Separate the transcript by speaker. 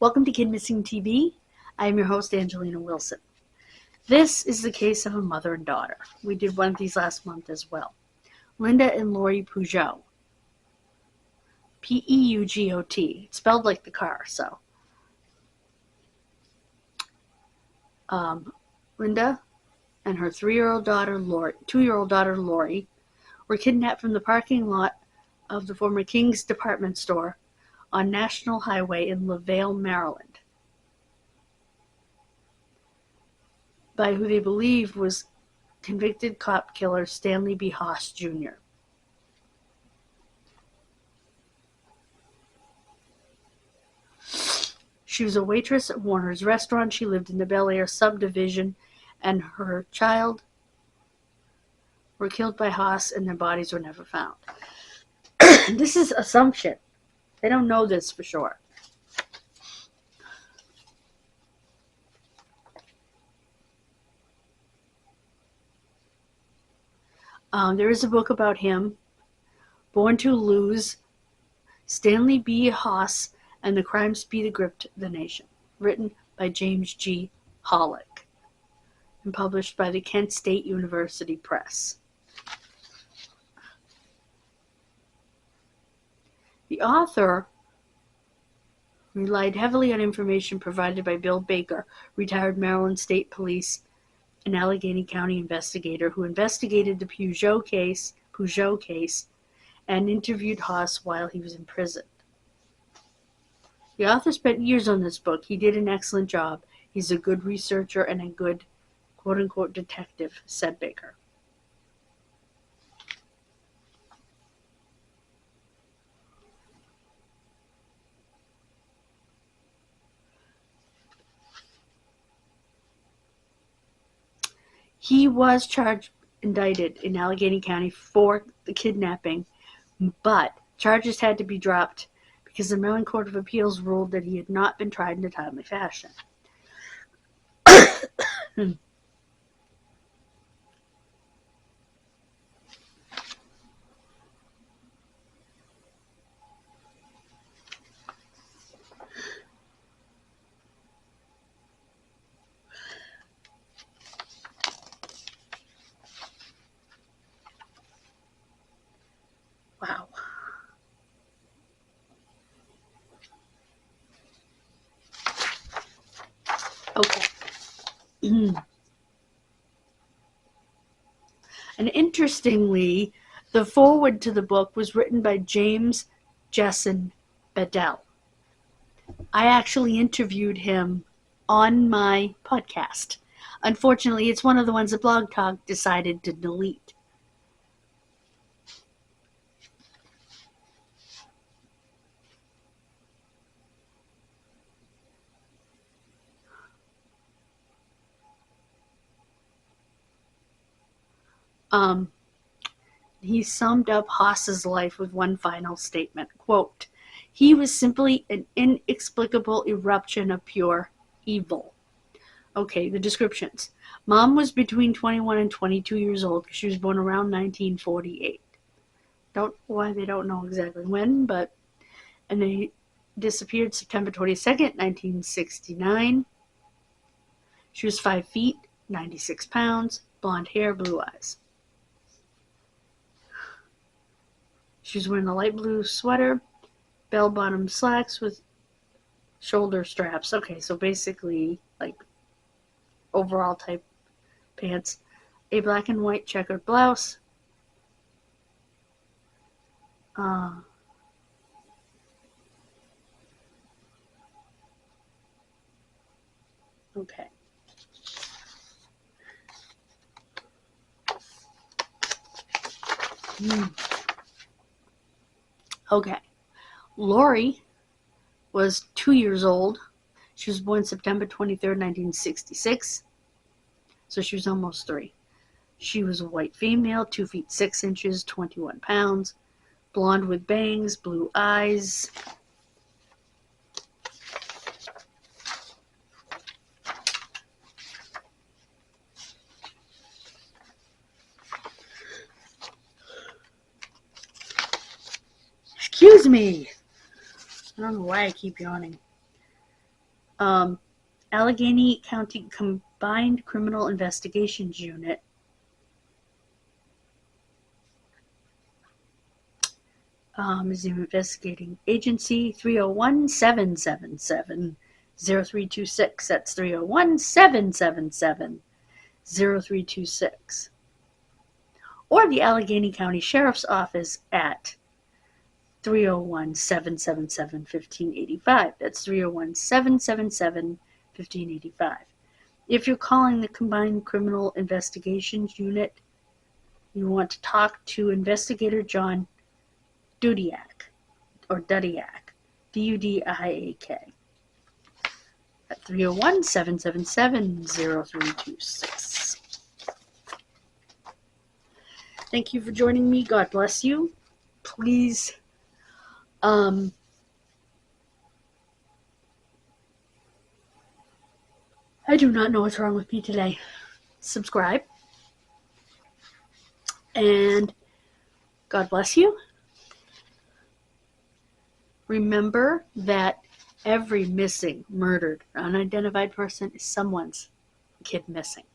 Speaker 1: Welcome to Kidmissing TV. I am your host, Angelina Wilson. This is the case of a mother and daughter. We did one of these last month as well. Linda and Lori Peugeot. P-E-U-G-O-T. It's spelled like the car, so. Linda and her 2-year-old daughter Lori were kidnapped from the parking lot of the former King's department store on National Highway in LaVale, Maryland, by who they believe was convicted cop killer Stanley B. Haas, Jr. She was a waitress at Warner's restaurant. She lived in the Bel Air subdivision, and her child were killed by Haas, and their bodies were never found. This is assumption. They don't know this for sure. There is a book about him, Born to Lose, Stanley B. Haas, and the Crime Speed Gripped the Nation, written by James G. Hollick, and published by the Kent State University Press. The author relied heavily on information provided by Bill Baker, retired Maryland State Police and Allegheny County investigator who investigated the Peugeot case and interviewed Haas while he was in prison. The author spent years on this book. He did an excellent job. He's a good researcher and a good quote-unquote detective, said Baker. He was indicted in Allegheny County for the kidnapping, but charges had to be dropped because the Maryland Court of Appeals ruled that he had not been tried in a timely fashion. Wow. Okay. And interestingly, the foreword to the book was written by James Jessen Bedell. I actually interviewed him on my podcast. Unfortunately, it's one of the ones that Blog Talk decided to delete. He summed up Haas's life with one final statement, quote, "He was simply an inexplicable eruption of pure evil." Okay, the descriptions. Mom was between 21 and 22 years old because she was born around 1948. Don't know why they don't know exactly when, and they disappeared September 22nd, 1969. She was 5 feet, 96 pounds, blonde hair, blue eyes. She was wearing a light blue sweater, bell-bottom slacks with shoulder straps. Okay, so basically like overall type pants, a black and white checkered blouse, okay. Okay. Lori was 2 years old. She was born September 23rd, 1966. So she was almost 3. She was a white female, 2 feet 6 inches, 21 pounds, blonde with bangs, blue eyes. Excuse me. I don't know why I keep yawning. Allegheny County Combined Criminal Investigations Unit is the investigating agency. 301-777-0326. That's 301-777-0326. Or the Allegheny County Sheriff's Office at 301-777-1585. That's 301-777-1585. If you're calling the Combined Criminal Investigations Unit, you want to talk to Investigator John Dudiak, or Dudiak, Dudiak, at 301-777-0326. Thank you for joining me. God bless you. Please, I do not know what's wrong with me today. Subscribe. And God bless you. Remember that every missing, murdered, unidentified person is someone's kid missing.